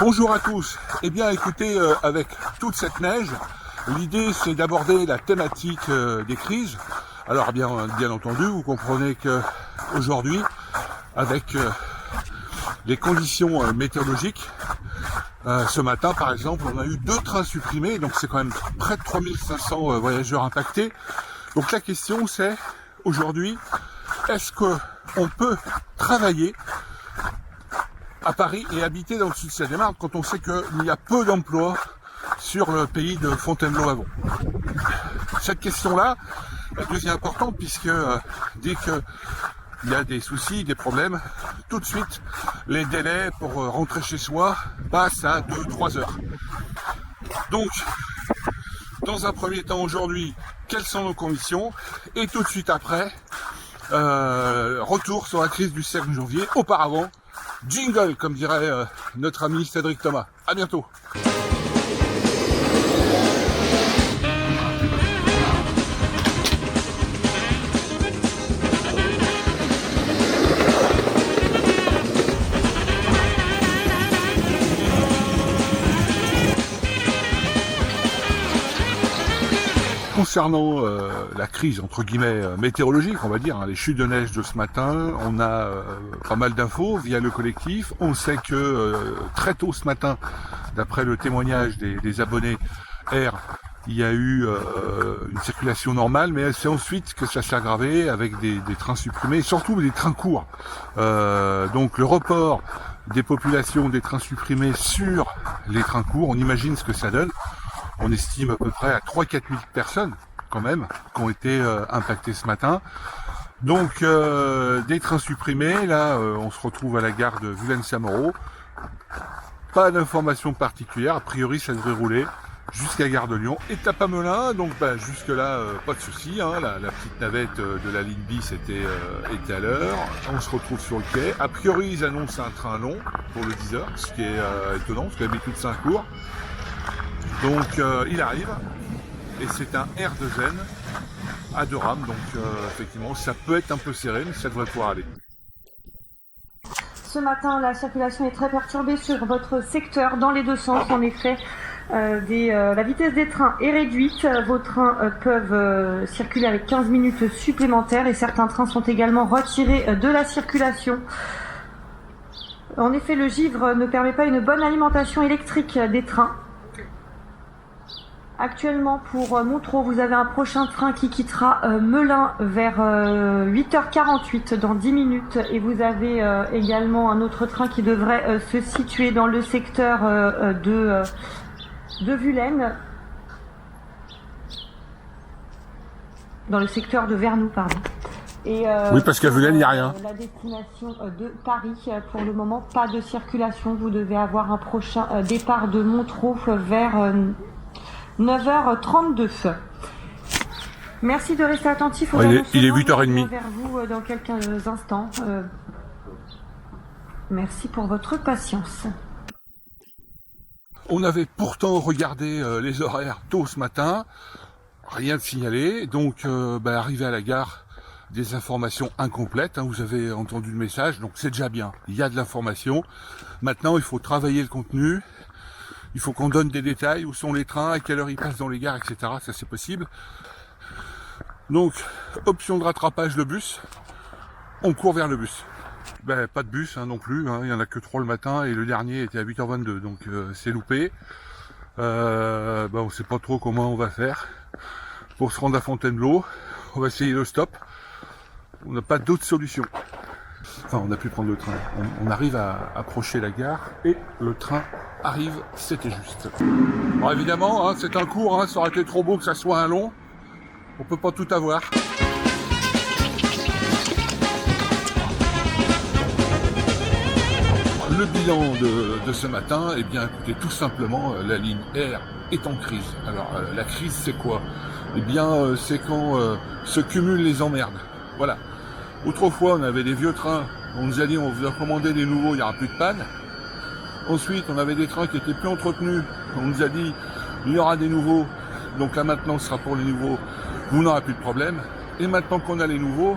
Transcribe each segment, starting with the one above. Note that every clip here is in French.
Bonjour à tous. Eh bien écoutez, avec toute cette neige, l'idée c'est d'aborder la thématique des crises. Alors bien entendu, vous comprenez que aujourd'hui, avec les conditions météorologiques, ce matin par exemple, on a eu 2 trains supprimés, donc c'est quand même près de 3500 voyageurs impactés. Donc la question c'est, aujourd'hui, est-ce qu'on peut travailler à Paris et habiter dans le sud de Seine-et-Marne quand on sait qu'il y a peu d'emplois sur le pays de Fontainebleau-Avon? Cette question-là, elle devient importante puisque dès qu'il y a des soucis, des problèmes, tout de suite, les délais pour rentrer chez soi passent à 2-3 heures. Donc, dans un premier temps aujourd'hui, quelles sont nos conditions? Et tout de suite après, retour sur la crise du 5 janvier. Auparavant, jingle, comme dirait notre ami Cédric Thomas. À bientôt. Concernant la crise entre guillemets météorologique, on va dire, les chutes de neige de ce matin, on a pas mal d'infos via le collectif. On sait que très tôt ce matin, d'après le témoignage des abonnés R, il y a eu une circulation normale, mais c'est ensuite que ça s'est aggravé avec des trains supprimés, surtout des trains courts. Donc le report des populations des trains supprimés sur les trains courts, on imagine ce que ça donne. On estime à peu près à 3-4 000 personnes, quand même, qui ont été impactées ce matin. Donc, des trains supprimés. Là, on se retrouve à la gare de Vulaine-Saint-Mauro. Pas d'informations particulières. A priori, ça devrait rouler jusqu'à Gare de Lyon. Et Tapamelin, donc jusque-là, pas de souci. La petite navette de la ligne bis était à l'heure. On se retrouve sur le quai. A priori, ils annoncent un train long pour le 10h, ce qui est étonnant, parce que d'habitude, c'est un court. Donc il arrive, et c'est un R2N à 2 rames, donc effectivement ça peut être un peu serré, mais ça devrait pouvoir aller. Ce matin, la circulation est très perturbée sur votre secteur, dans les 2 sens en effet. La vitesse des trains est réduite, vos trains peuvent circuler avec 15 minutes supplémentaires et certains trains sont également retirés de la circulation. En effet, le givre ne permet pas une bonne alimentation électrique des trains. Actuellement, pour Montreux, vous avez un prochain train qui quittera Melun vers 8h48 dans 10 minutes. Et vous avez également un autre train qui devrait se situer dans le secteur de Vulaine. Dans le secteur de Vernoux, pardon. Et, oui, parce qu'à Vulaine, il n'y a rien. La destination de Paris, pour le moment, pas de circulation. Vous devez avoir un prochain départ de Montreux vers 9h32. Merci de rester attentif aux annonces. Il est 8h30. Vers vous dans quelques instants. Merci pour votre patience. On avait pourtant regardé les horaires tôt ce matin, rien de signalé, donc arrivé à la gare, des informations incomplètes, vous avez entendu le message, donc c'est déjà bien, il y a de l'information. Maintenant il faut travailler le contenu. Il faut qu'on donne des détails, où sont les trains, à quelle heure ils passent dans les gares, etc. Ça c'est possible. Donc, option de rattrapage, le bus. On court vers le bus. Pas de bus non plus, il n'y en a que 3 le matin et le dernier était à 8h22, donc c'est loupé. On ne sait pas trop comment on va faire pour se rendre à Fontainebleau. On va essayer le stop. On n'a pas d'autre solution. Enfin, on a pu prendre le train. On arrive à approcher la gare et le train arrive, c'était juste. Bon, évidemment, c'est un court, ça aurait été trop beau que ça soit un long. On peut pas tout avoir. Le bilan de ce matin, eh bien, écoutez, tout simplement, la ligne R est en crise. Alors, la crise, c'est quoi? Eh bien, c'est quand se cumulent les emmerdes. Voilà. Autrefois, on avait des vieux trains, on nous a dit on vous a commandé des nouveaux, il n'y aura plus de panne. Ensuite, on avait des trains qui étaient plus entretenus, on nous a dit il y aura des nouveaux, donc la maintenance sera pour les nouveaux, vous n'aurez plus de problème. Et maintenant qu'on a les nouveaux,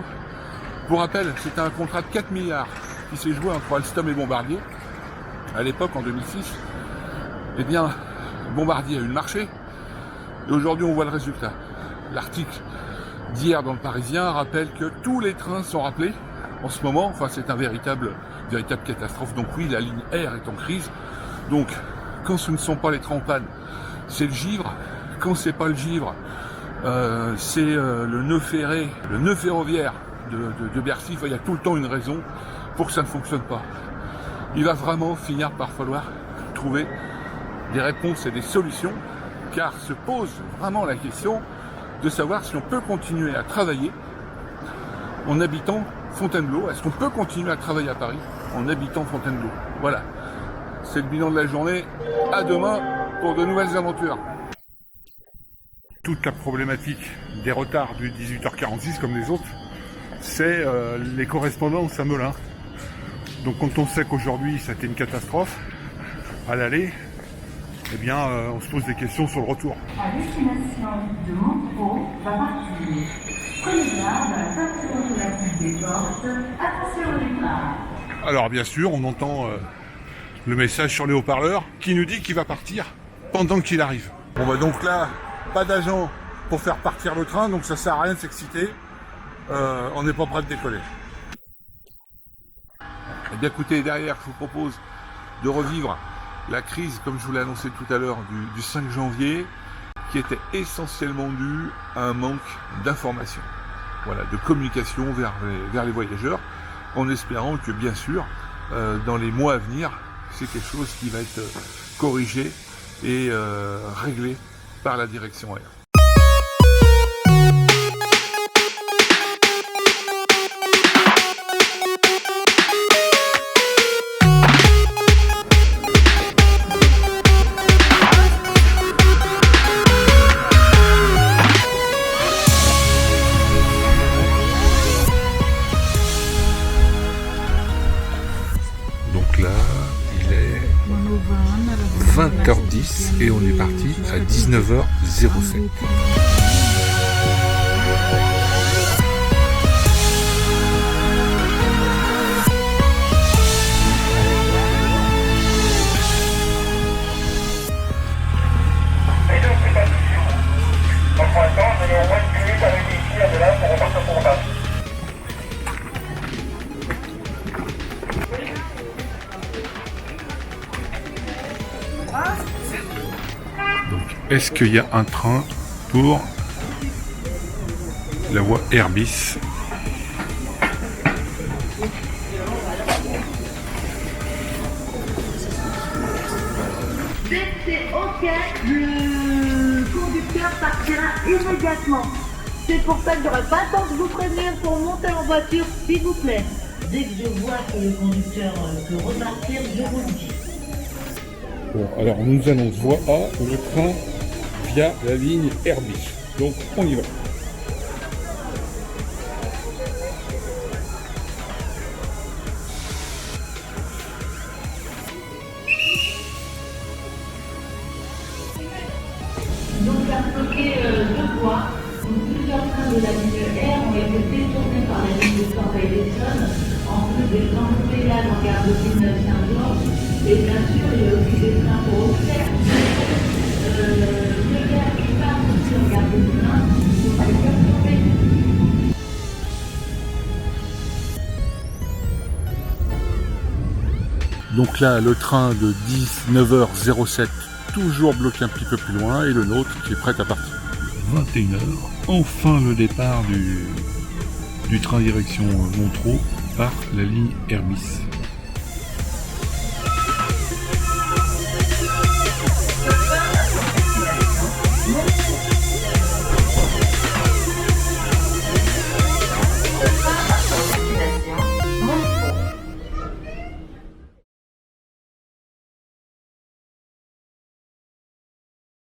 pour rappel, c'était un contrat de 4 milliards qui s'est joué entre Alstom et Bombardier. À l'époque, en 2006, eh bien, Bombardier a eu le marché, et aujourd'hui on voit le résultat. L'article d'hier dans le Parisien rappelle que tous les trains sont rappelés en ce moment. Enfin, c'est un véritable catastrophe. Donc oui, la ligne R est en crise. Donc, quand ce ne sont pas les trains en panne, c'est le givre. Quand c'est pas le givre, c'est le nœud ferré, le nœud ferroviaire de Bercy. Enfin, il y a tout le temps une raison pour que ça ne fonctionne pas. Il va vraiment finir par falloir trouver des réponses et des solutions, car se pose vraiment la question de savoir si on peut continuer à travailler en habitant Fontainebleau. Est-ce qu'on peut continuer à travailler à Paris en habitant Fontainebleau? Voilà, c'est le bilan de la journée. À demain pour de nouvelles aventures. Toute la problématique des retards du 18h46 comme les autres, c'est les correspondances à Melun. Donc quand on sait qu'aujourd'hui ça a été une catastrophe à l'aller, eh bien on se pose des questions sur le retour. À destination de Montreux va partir. Prenez garde à la sortie automatique des portes. Attention au départ. Alors bien sûr, on entend le message sur les haut-parleurs qui nous dit qu'il va partir pendant qu'il arrive. Bon bah donc là, pas d'agent pour faire partir le train, donc ça sert à rien de s'exciter. On n'est pas prêt de décoller. Eh bien écoutez, derrière, je vous propose de revivre la crise, comme je vous l'ai annoncé tout à l'heure, du 5 janvier, qui était essentiellement due à un manque d'information, voilà, de communication vers les voyageurs, en espérant que, bien sûr, dans les mois à venir, c'est quelque chose qui va être corrigé et réglé par la direction aérienne. Donc là, il est 20h10 et on est parti à 19h07. Est-ce qu'il y a un train pour la voie Airbus? C'est ok, le conducteur partira immédiatement. C'est pour ça que j'aurai pas le temps de vous prévenir pour monter en voiture, s'il vous plaît. Dès que je vois que le conducteur peut repartir, je vous le dis. Bon, alors on nous annonce voie A, le train via la ligne Airbus. Donc on y va. Donc à stocker deux voies. Donc plusieurs trains de la ligne R ont été détournés par la ligne de Corbeil-Essonnes, en plus des trains de pédales en gare de Villeneuve-Saint-Georges. Et bien sûr, il y a aussi des trains pour Auxerre. Le gars qui part aussi en gare de Moulins, donc c'est perturbé. Donc là, le train de 19h07, toujours bloqué un petit peu plus loin, et le nôtre qui est prêt à partir. 21h, enfin le départ du train direction Montreux par la ligne Airbus.